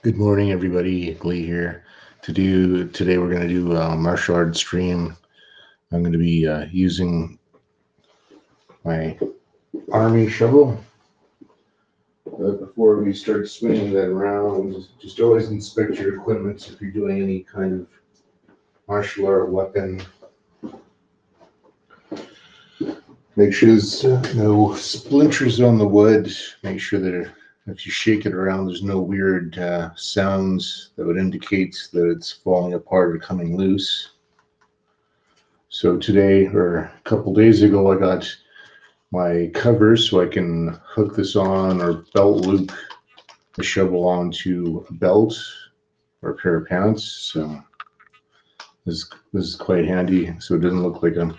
Good morning, everybody. Glee here. Today, we're going to do a martial arts stream. I'm going to be using my army shovel. But before we start swinging that around, just always inspect your equipment if you're doing any kind of martial art weapon. Make sure there's no splinters on the wood. Make sure that if you shake it around, there's no weird sounds that would indicate that it's falling apart or coming loose. So today, or a couple days ago, I got my covers so I can hook this on or belt loop the shovel onto a belt or a pair of pants. So this is quite handy. So it doesn't look like I'm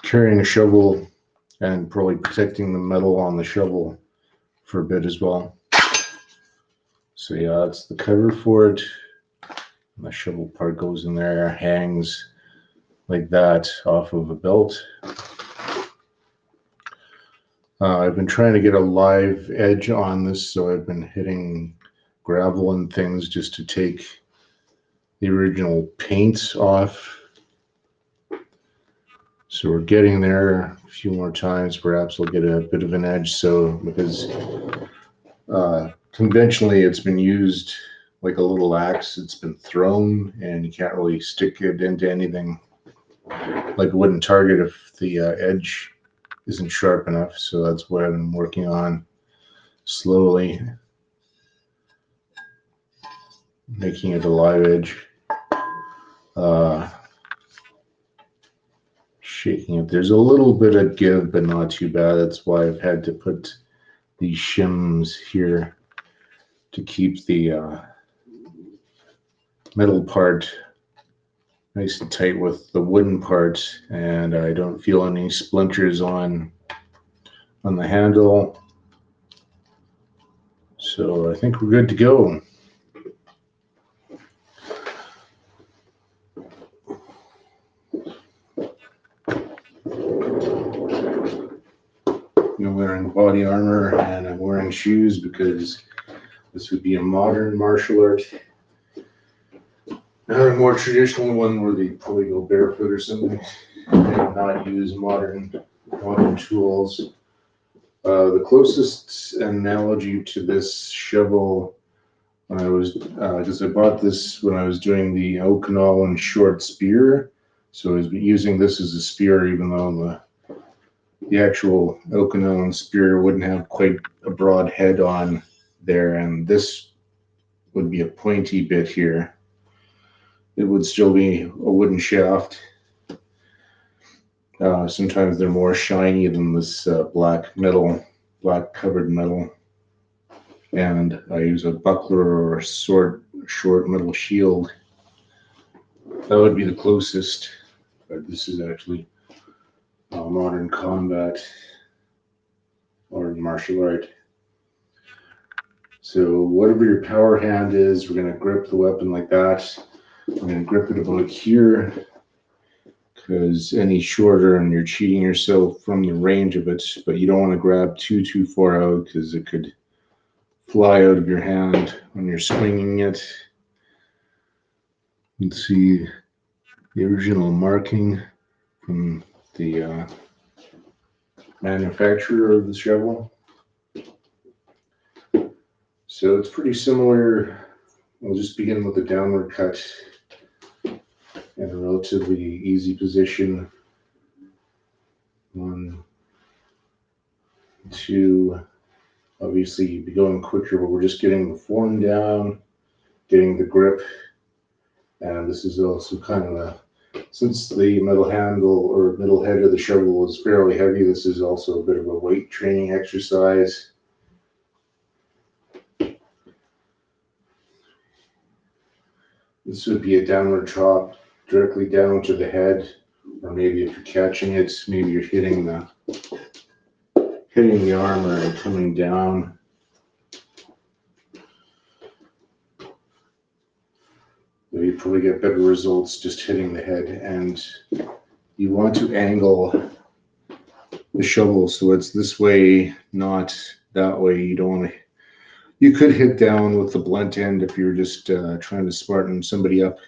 carrying a shovel, and probably protecting the metal on the shovel for a bit as well. So yeah, that's the cover for it. And the shovel part goes in there, hangs like that off of a belt. I've been trying to get a live edge on this, so I've been hitting gravel and things just to take the original paint off. So we're getting there. A few more times, perhaps we'll get a bit of an edge. So because conventionally it's been used like a little axe, it's been thrown, and you can't really stick it into anything like a wooden target if the edge isn't sharp enough. So that's what I've been working on slowly, making it a live edge. Shaking it. There's a little bit of give, but not too bad. That's why I've had to put these shims here to keep the metal part nice and tight with the wooden part, and I don't feel any splinters on the handle. So I think we're good to go. I'm wearing body armor and I'm wearing shoes because this would be a modern martial art. Not a more traditional one where they probably go barefoot or something and not use modern tools. The closest analogy to this shovel, when I was, because I bought this when I was doing the Okinawan short spear, so I was using this as a spear, even though the actual Okinawan spear wouldn't have quite a broad head on there, and this would be a pointy bit here. It would still be a wooden shaft. Sometimes they're more shiny than this black covered metal. And I use a buckler or a short metal shield. That would be the closest, but this is actually modern combat or martial art. So whatever your power hand is, we're going to grip the weapon like that. I'm going to grip it about here, because any shorter and you're cheating yourself from the range of it, but you don't want to grab too far out because it could fly out of your hand when you're swinging it. You can see the original marking from the manufacturer of the shovel. So it's pretty similar. We'll just begin with a downward cut in a relatively easy position. 1, 2. Obviously, you'd be going quicker, but we're just getting the form down, getting the grip. And this is also kind of since the metal handle or middle head of the shovel is fairly heavy, this is also a bit of a weight training exercise. This would be a downward chop directly down to the head, or maybe if you're catching it, maybe you're hitting the armor and coming down. You probably get better results just hitting the head, and you want to angle the shovel so it's this way, not that way. You don't You could hit down with the blunt end if you're just trying to smarten somebody up,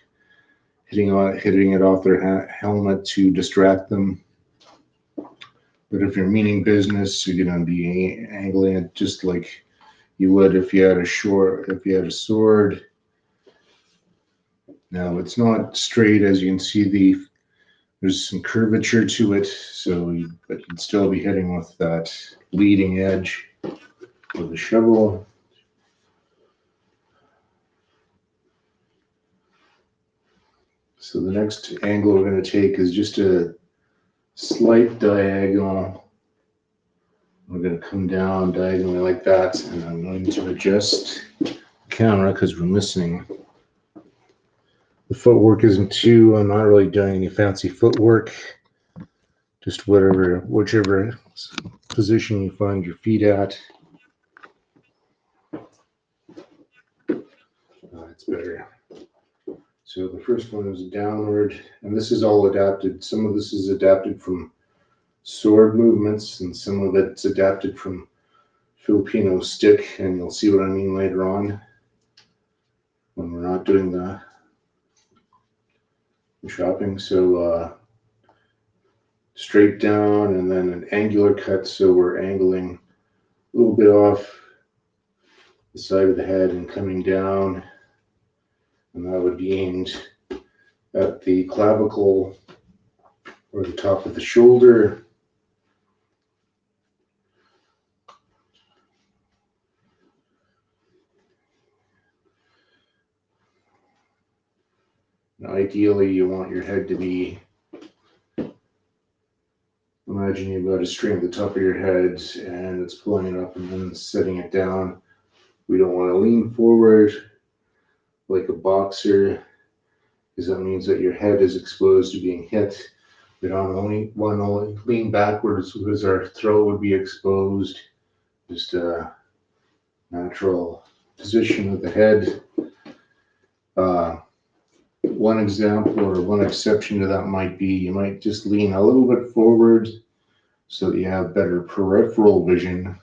hitting it off their helmet to distract them. But if you're meaning business, you're gonna be angling it just like you would if you had a sword. Now it's not straight, as you can see. There's some curvature to it, but you'd still be hitting with that leading edge of the shovel. So the next angle we're going to take is just a slight diagonal. We're going to come down diagonally like that, and I'm going to adjust the camera because we're missing. The footwork isn't too, I'm not really doing any fancy footwork. Just whichever position you find your feet at. That's better. So the first one is downward, and this is all adapted. Some of this is adapted from sword movements, and some of it's adapted from Filipino stick, and you'll see what I mean later on when we're not doing the shopping. So straight down, and then an angular cut, so we're angling a little bit off the side of the head and coming down, and that would be aimed at the clavicle or the top of the shoulder. Now, ideally, you want your head to be, imagine you've got a string at the top of your head and it's pulling it up and then setting it down. We don't want to lean forward like a boxer, because that means that your head is exposed to being hit. We don't want to lean backwards because our throat would be exposed. Just a natural position of the head. One example or one exception to that might be you might just lean a little bit forward so that you have better peripheral vision.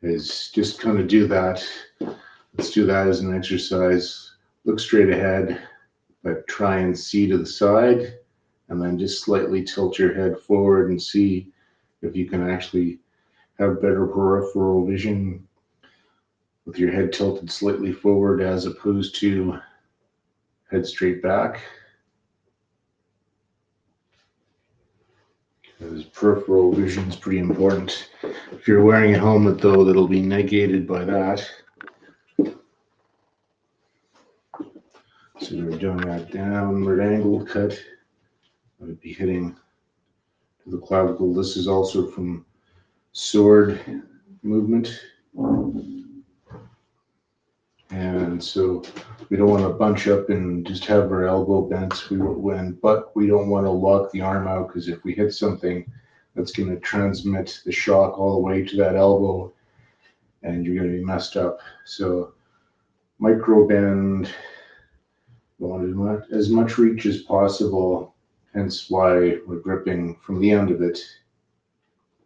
Is just kind of do that. Let's do that as an exercise. Look straight ahead, but try and see to the side, and then just slightly tilt your head forward and see if you can actually have better peripheral vision with your head tilted slightly forward as opposed to head straight back. Because peripheral vision is pretty important. If you're wearing a helmet, though, that'll be negated by that. So we're doing that downward angled cut. I would be hitting to the clavicle. This is also from sword movement. And so we don't want to bunch up and just have our elbow bent. But we don't want to lock the arm out, because if we hit something, that's going to transmit the shock all the way to that elbow, and you're going to be messed up. So micro bend, want as much reach as possible. Hence why we're gripping from the end of it.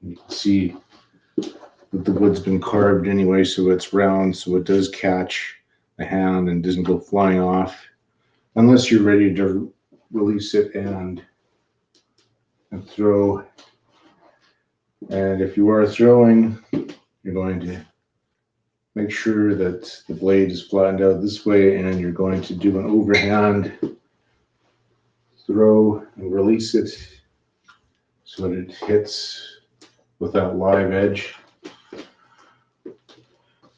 You can see that the wood's been carved anyway, so it's round, so it does catch the hand and doesn't go flying off, unless you're ready to release it and throw. And if you are throwing, you're going to make sure that the blade is flattened out this way, and you're going to do an overhand throw and release it so that it hits with that live edge.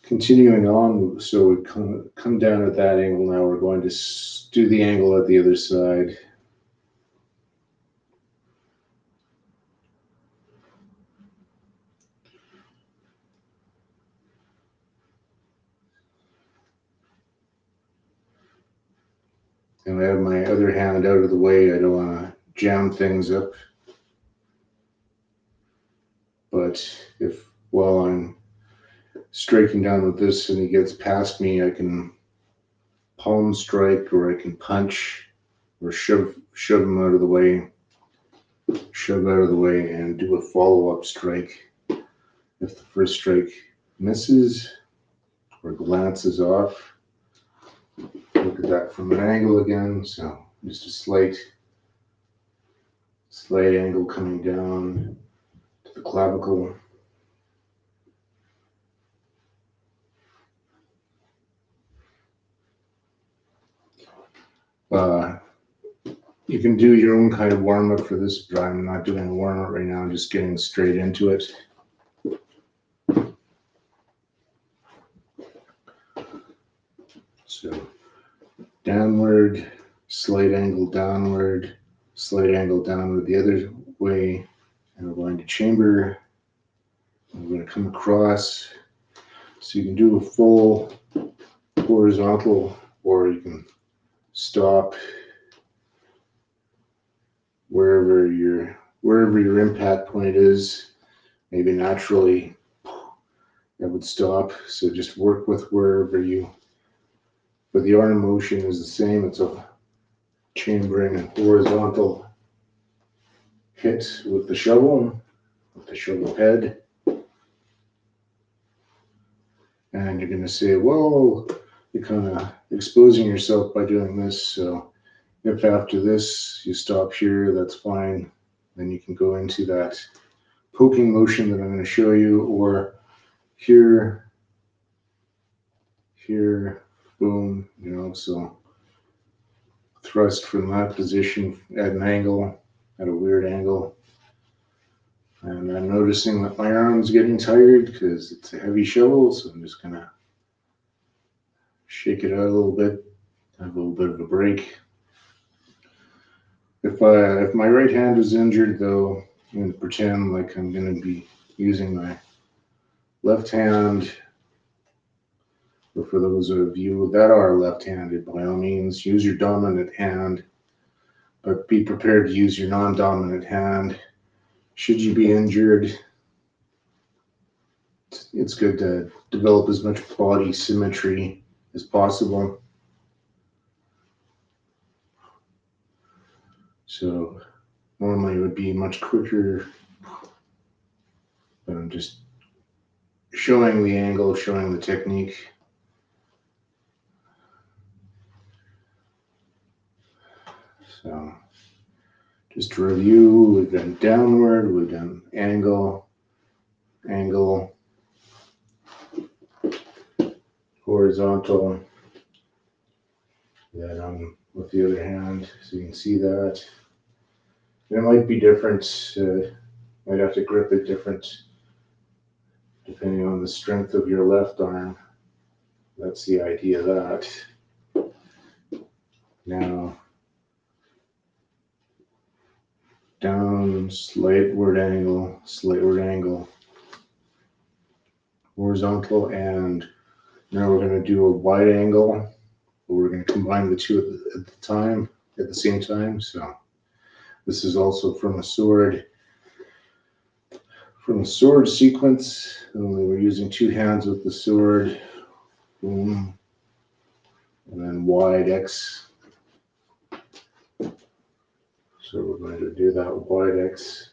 Continuing on, so we come down at that angle. Now we're going to do the angle at the other side. And I have my other hand out of the way. I don't want to jam things up. But if while I'm striking down with this and he gets past me, I can palm strike, or I can punch, or shove him out of the way, and do a follow-up strike. If the first strike misses, or glances off. Look at that from an angle again. So just a slight angle coming down to the clavicle. You can do your own kind of warm-up for this, but I'm not doing a warm-up right now. I'm just getting straight into it. So downward, slight angle downward, slight angle downward the other way, and we're going to chamber. We're going to come across. So you can do a full horizontal, or you can stop wherever your impact point is. Maybe naturally that would stop. So just work with wherever you. But the arm motion is the same. It's a chambering and horizontal hit with the shovel head. And you're going to say, well, you're kind of exposing yourself by doing this. So if after this you stop here, that's fine. Then you can go into that poking motion that I'm going to show you, or here, boom, so thrust from that position at an angle, at a weird angle. And I'm noticing that my arm's getting tired because it's a heavy shovel, so I'm just going to shake it out a little bit, have a little bit of a break. If my right hand is injured, though, I'm going to pretend like I'm going to be using my left hand. But for those of you that are left-handed, by all means, use your dominant hand, but be prepared to use your non-dominant hand. Should you be injured, it's good to develop as much body symmetry as possible. So normally it would be much quicker, but I'm just showing the angle, showing the technique. So just to review, we've done downward, we've done angle, horizontal, then with the other hand, so you can see that. And it might be different, might have to grip it different depending on the strength of your left arm. That's the idea of that. Now, down, slightward angle, horizontal, and now we're going to do a wide angle. We're going to combine the two at the same time. So this is also from a sword sequence. Only we're using two hands with the sword. Boom. And then wide X. So we're going to do that wide X.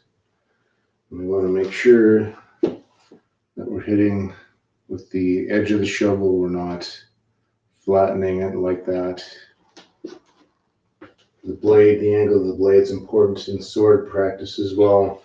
And we want to make sure that we're hitting with the edge of the shovel. We're not flattening it like that. The angle of the blade is important in sword practice as well.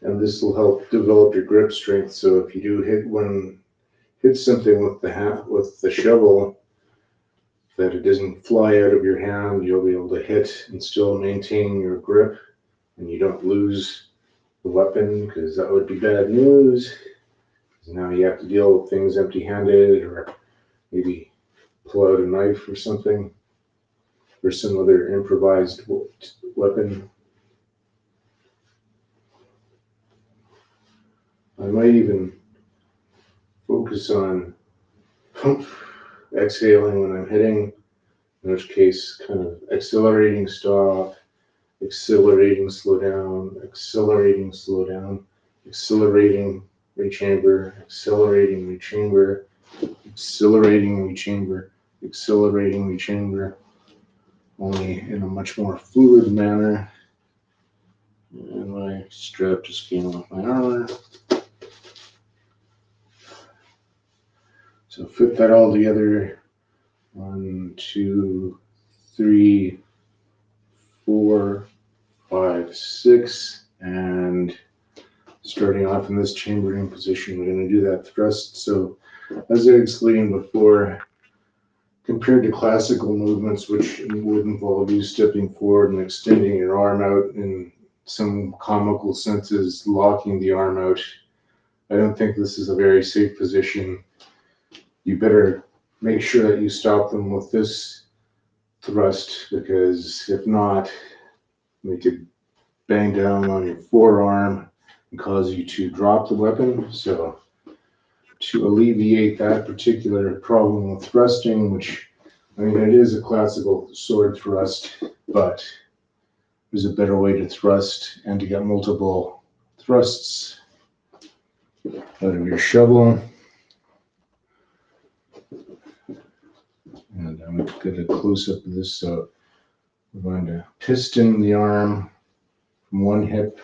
And this will help develop your grip strength. So if you do hit something with the shovel, that it doesn't fly out of your hand, you'll be able to hit and still maintain your grip, and you don't lose the weapon, because that would be bad news. Now you have to deal with things empty-handed, or maybe pull out a knife or something, or some other improvised weapon. I might even focus on exhaling when I'm hitting, in which case kind of accelerating stop, accelerating slow down, accelerating slow down, accelerating rechamber, accelerating rechamber, accelerating rechamber, accelerating the chamber, only in a much more fluid manner. And my strap just came off my armor. So fit that all together. 1, 2, 3, 4, 5, 6, and starting off in this chambering position, we're going to do that thrust. So as I explained before, compared to classical movements, which would involve you stepping forward and extending your arm out, in some comical senses, locking the arm out, I don't think this is a very safe position. You better make sure that you stop them with this thrust, because if not, they could bang down on your forearm and cause you to drop the weapon. So to alleviate that particular problem with thrusting, which, I mean, it is a classical sword thrust, but there's a better way to thrust and to get multiple thrusts out of your shovel. And I'm going to get a close up of this. So we're going to piston the arm from one hip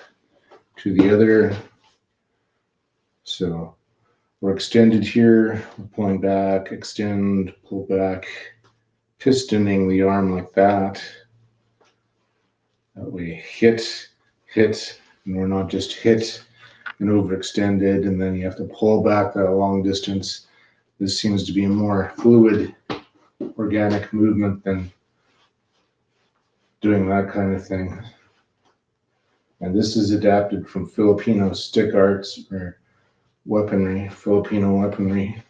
to the other. So we're extended here, we're pulling back, extend, pull back, pistoning the arm like that. That way hit, and we're not just hit and overextended, and then you have to pull back that long distance. This seems to be a more fluid, organic movement than doing that kind of thing. And this is adapted from Filipino stick arts or weaponry, Filipino weaponry.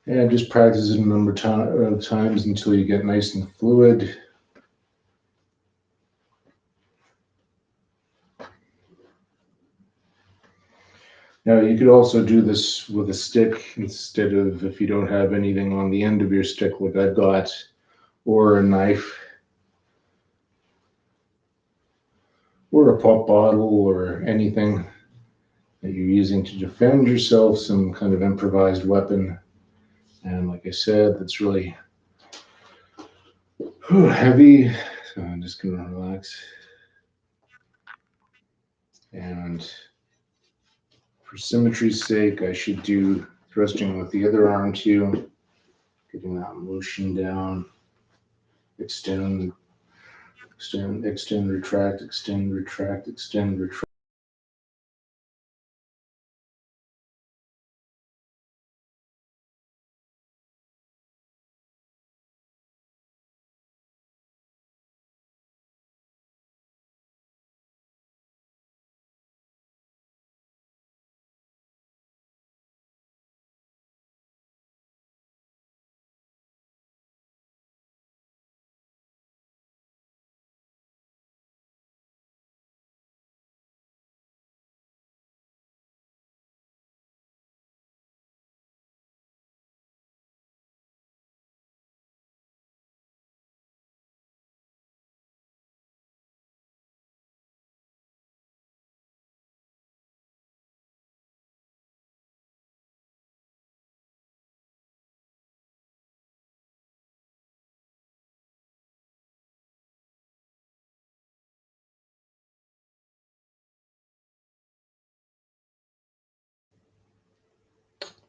And just practice it a number of times until you get nice and fluid. Now you could also do this with a stick instead of, if you don't have anything on the end of your stick like I've got, or a knife, or a pop bottle, or anything that you're using to defend yourself, some kind of improvised weapon. And like I said, that's really heavy, so I'm just gonna relax. And for symmetry's sake, I should do thrusting with the other arm too, getting that motion down, extend, retract, extend, retract, extend, retract.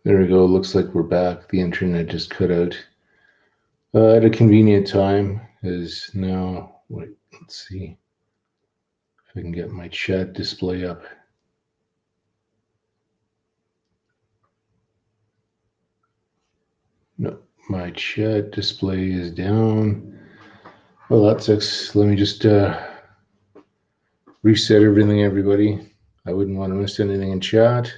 There we go. Looks like we're back. The internet just cut out at a convenient time. Is now, wait, let's see if I can get my chat display up. No, my chat display is down. Well, that sucks. Let me just reset everything, everybody. I wouldn't want to miss anything in chat.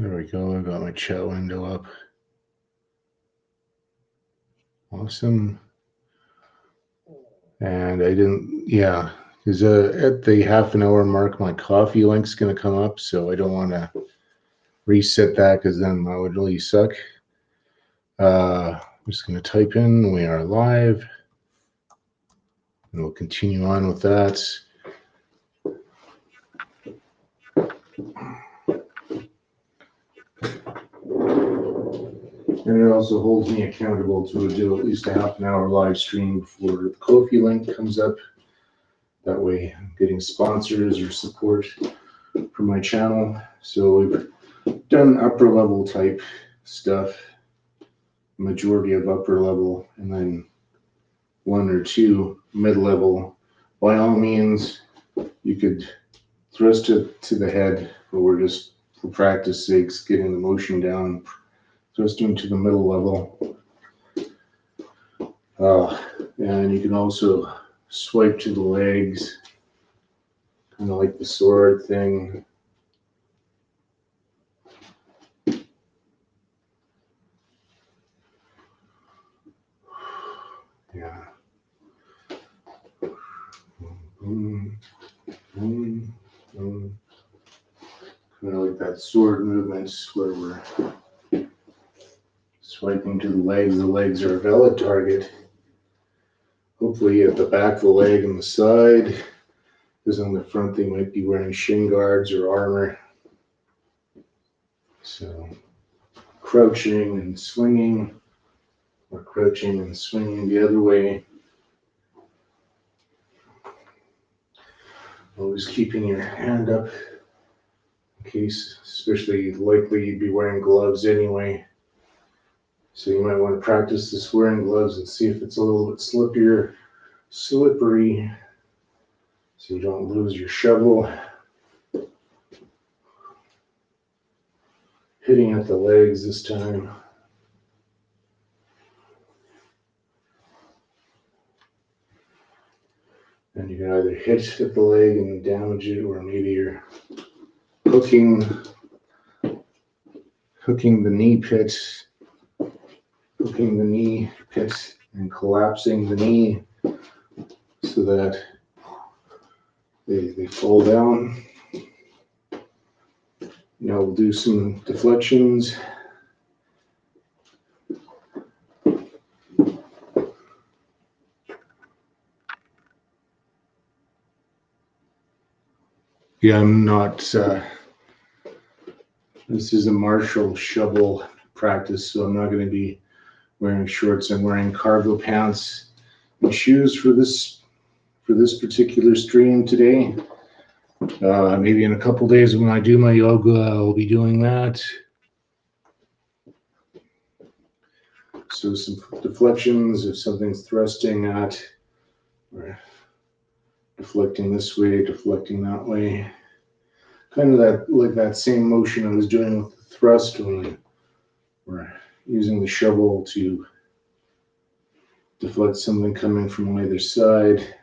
There we go. I got my chat window up. Awesome. And I didn't, yeah, because at the half an hour mark, my coffee link's going to come up. So I don't want to reset that because then that would really suck. I'm just going to type in we are live and we'll continue on with that. And it also holds me accountable to do at least a half an hour live stream before the Ko-fi link comes up. That way I'm getting sponsors or support for my channel. So we've done upper level type stuff, majority of upper level, and then one or two mid level. By all means, you could thrust it to the head, but we're just for practice sakes getting the motion down, thrusting to the middle level. And you can also swipe to the legs, kind of like the sword thing. Yeah. Boom, boom, boom. Kind of like that sword movement where we're swiping to the legs. The legs are a valid target. Hopefully at the back of the leg and the side, because on the front they might be wearing shin guards or armor. So crouching and swinging, or crouching and swinging the other way. Always keeping your hand up in case, especially likely you'd be wearing gloves anyway. So you might want to practice this wearing gloves and see if it's a little bit slippery, so you don't lose your shovel. Hitting at the legs this time. And you can either hit at the leg and damage it, or maybe you're hooking the knee pit, and collapsing the knee so that they fall down. Now we'll do some deflections. Yeah, I'm not, this is a martial shovel practice, so I'm not going to be wearing shorts. I'm wearing cargo pants and shoes for this particular stream today. Maybe in a couple days when I do my yoga, I'll be doing that. So some deflections, if something's thrusting at, or deflecting this way, deflecting that way. Kind of that, like that same motion I was doing with the thrust when we're using the shovel to deflect something coming from either side.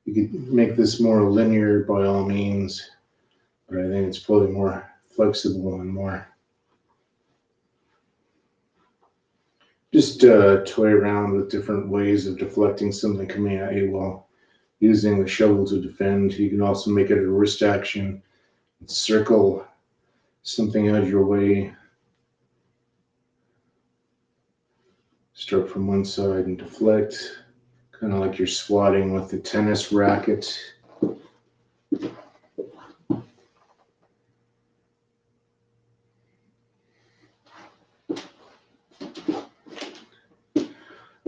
You could make this more linear by all means, but I think it's probably more flexible and more just toy around with different ways of deflecting something coming at you while using the shovel to defend. You can also make it a wrist action, circle something out of your way, start from one side and deflect, kind of like you're swatting with a tennis racket.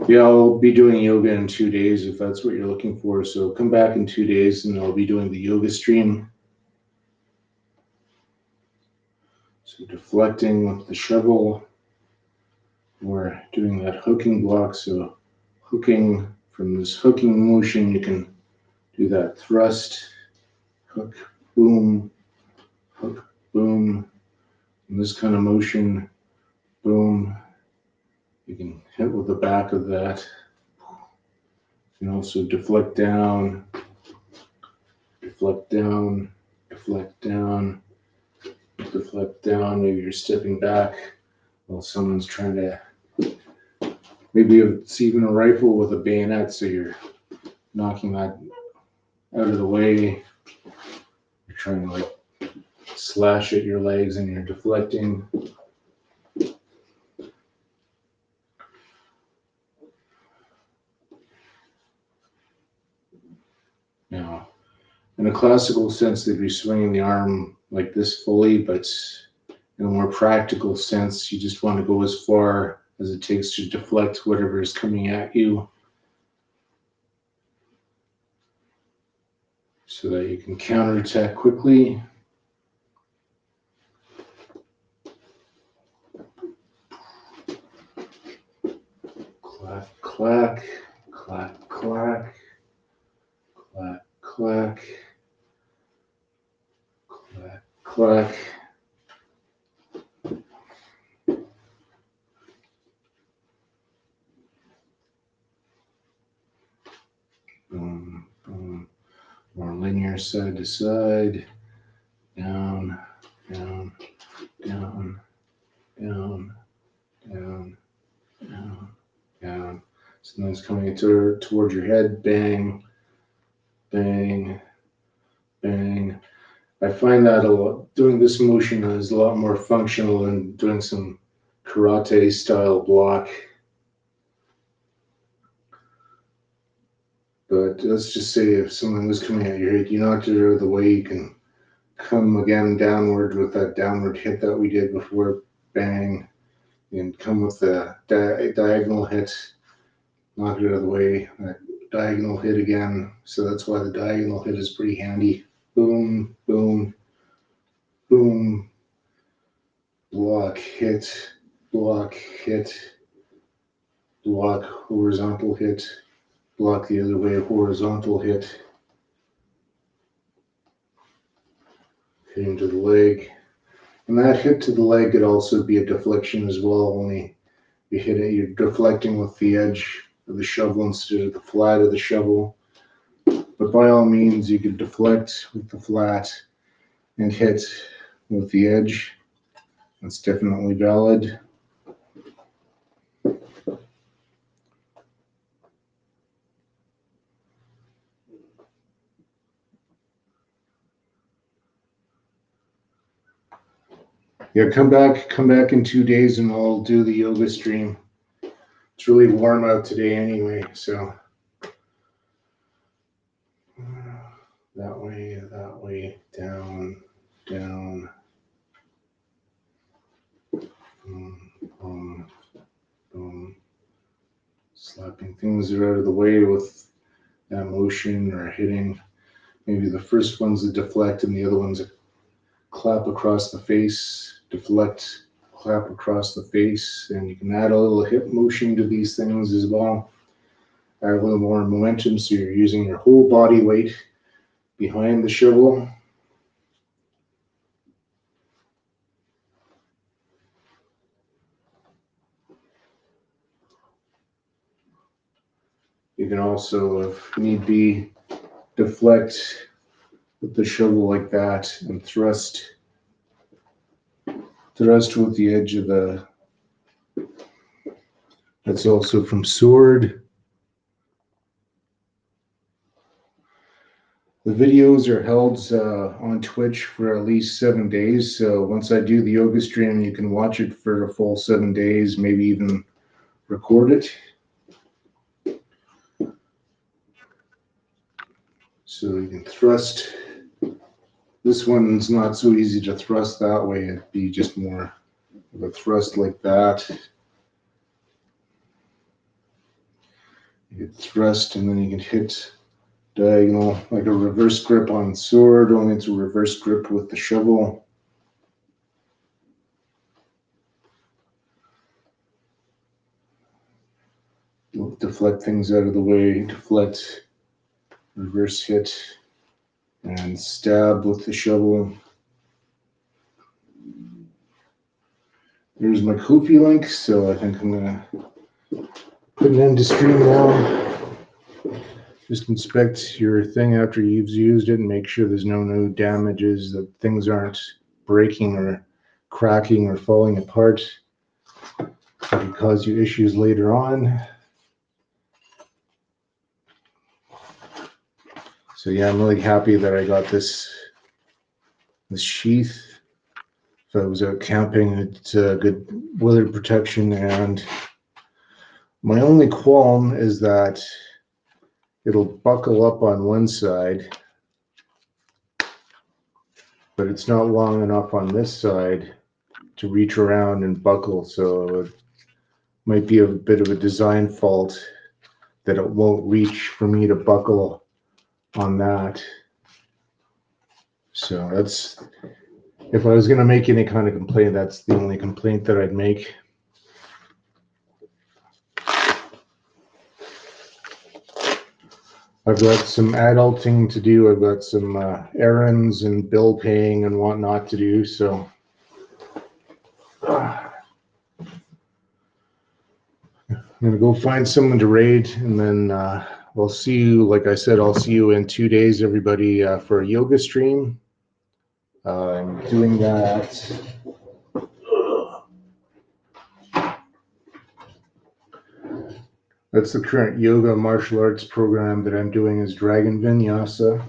Yeah, I'll be doing yoga in 2 days if that's what you're looking for. So come back in 2 days and I'll be doing the yoga stream. So deflecting with the shovel, we're doing that hooking block. So hooking, from this hooking motion, you can do that thrust, hook, boom, hook, boom. In this kind of motion, boom. You can hit with the back of that. You can also deflect down, deflect down, deflect down, deflect down. Maybe you're stepping back while someone's trying to Maybe it's even a rifle with a bayonet, so you're knocking that out of the way. You're trying to like slash at your legs and you're deflecting. Now, in a classical sense, they'd be swinging the arm like this fully, but in a more practical sense, you just want to go as far as it takes to deflect whatever is coming at you so that you can counterattack quickly. Clack, clack, clack, clack, clack, clack, clack, clack. Boom, boom. More linear side to side. Down, down, down, down, down, down, down. Something's coming towards your head. Bang, bang, bang. I find that doing this motion is a lot more functional than doing some karate style block. But let's just say if something was coming at your head, you knocked it out of the way, you can come again downward with that downward hit that we did before. Bang. And come with the diagonal hit, knock it out of the way, that diagonal hit again. So that's why the diagonal hit is pretty handy. Boom, boom, boom, block, hit, block, hit, block, horizontal hit, block the other way, horizontal hit, hit into the leg. And that hit to the leg could also be a deflection as well, only you hit it, you're deflecting with the edge of the shovel instead of the flat of the shovel. But by all means, you could deflect with the flat and hit with the edge. That's definitely valid. Yeah, come back in 2 days and we'll do the yoga stream. It's really warm out today anyway, so that way, down, down, boom, boom, boom. Slapping things out of the way with that motion or hitting. Maybe the first one's a deflect and the other one's a clap across the face, deflect, clap across the face, and you can add a little hip motion to these things as well. Add a little more momentum so you're using your whole body weight behind the shovel. You can also, if need be, deflect with the shovel like that and thrust with the edge of the, that's also from sword. The videos are held on Twitch for at least 7 days. So once I do the yoga stream, you can watch it for a full 7 days, maybe even record it. So you can thrust. This one's not so easy to thrust that way. It'd be just more of a thrust like that. You could thrust and then you can hit diagonal, like a reverse grip on sword, only it's a reverse grip with the shovel. You'll deflect things out of the way, deflect, reverse hit, and stab with the shovel. There's my Ko-fi link, so I think I'm gonna put an end to stream now. Just inspect your thing after you've used it and make sure there's no damages, that things aren't breaking or cracking or falling apart. It can cause you issues later on. So yeah, I'm really happy that I got this sheath. If I was out camping, it's a good weather protection. And my only qualm is that it'll buckle up on one side, but it's not long enough on this side to reach around and buckle. So it might be a bit of a design fault that it won't reach for me to buckle on that. So that's, if I was going to make any kind of complaint, that's the only complaint that I'd make. I've got some adulting to do. I've got some errands and bill paying and whatnot to do. So I'm going to go find someone to raid, and then I'll see you, like I said, I'll see you in 2 days, everybody, for a yoga stream. I'm doing that. That's the current yoga martial arts program that I'm doing, is Dragon Vinyasa.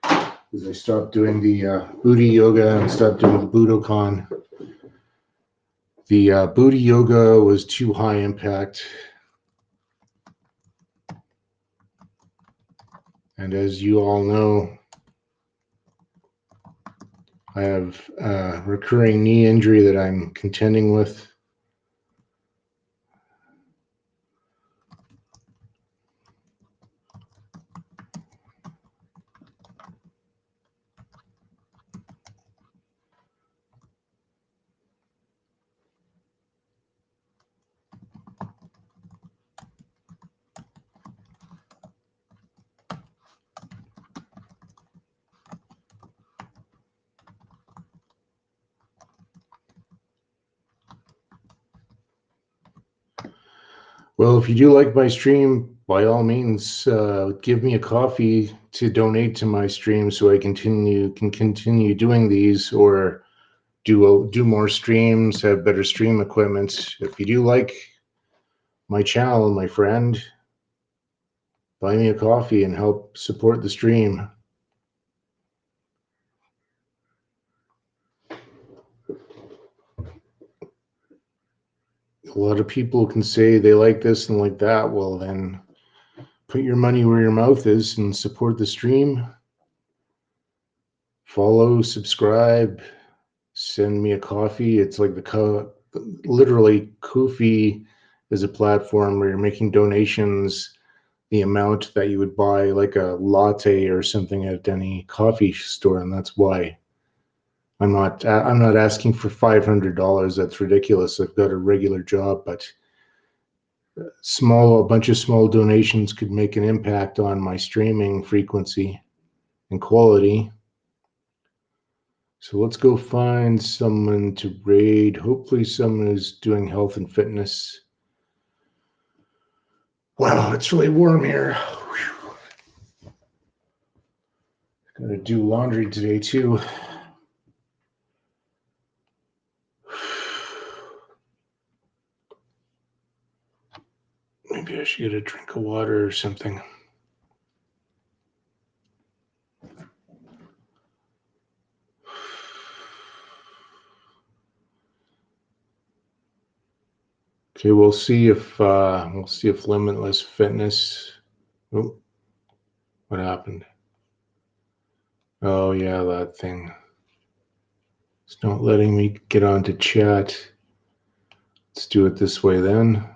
Because I stopped doing the booty yoga and stopped doing the Budokan. The booty yoga was too high impact. And as you all know, I have a recurring knee injury that I'm contending with. Well, if you do like my stream, by all means, give me a coffee to donate to my stream so I can continue doing these, or do more streams, have better stream equipment. If you do like my channel, my friend, buy me a coffee and help support the stream. A lot of people can say they like this and like that. Well, then put your money where your mouth is and support the stream. Follow, subscribe, send me a coffee. It's like literally, Ko-fi is a platform where you're making donations the amount that you would buy like a latte or something at any coffee store, and that's why I'm not asking for $500. That's ridiculous. I've got a regular job, but a bunch of small donations could make an impact on my streaming frequency and quality. So let's go find someone to raid. Hopefully someone who's doing health and fitness. Wow, it's really warm here. Gotta do laundry today too. Maybe I should get a drink of water or something. Okay, we'll see if Limitless Fitness. Oh, what happened? Oh yeah, that thing. It's not letting me get onto chat. Let's do it this way then.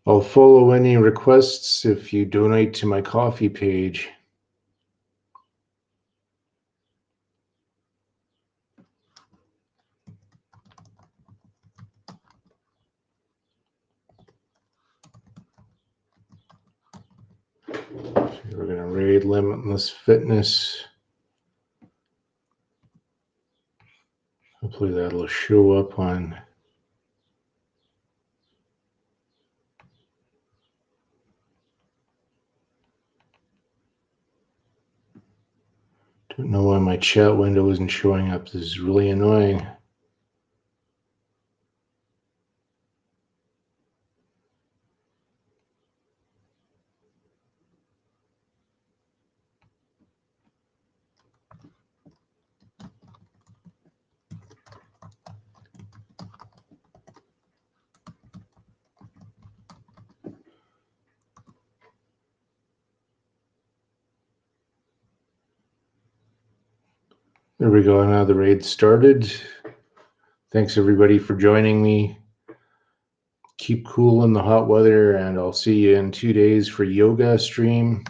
I'll follow any requests if you donate to my coffee page. We're going to raid Limitless Fitness. Hopefully that'll show up on Don't know why my chat window isn't showing up. This is really annoying. There we go. Now the raid started. Thanks everybody for joining me. Keep cool in the hot weather, and I'll see you in 2 days for yoga stream.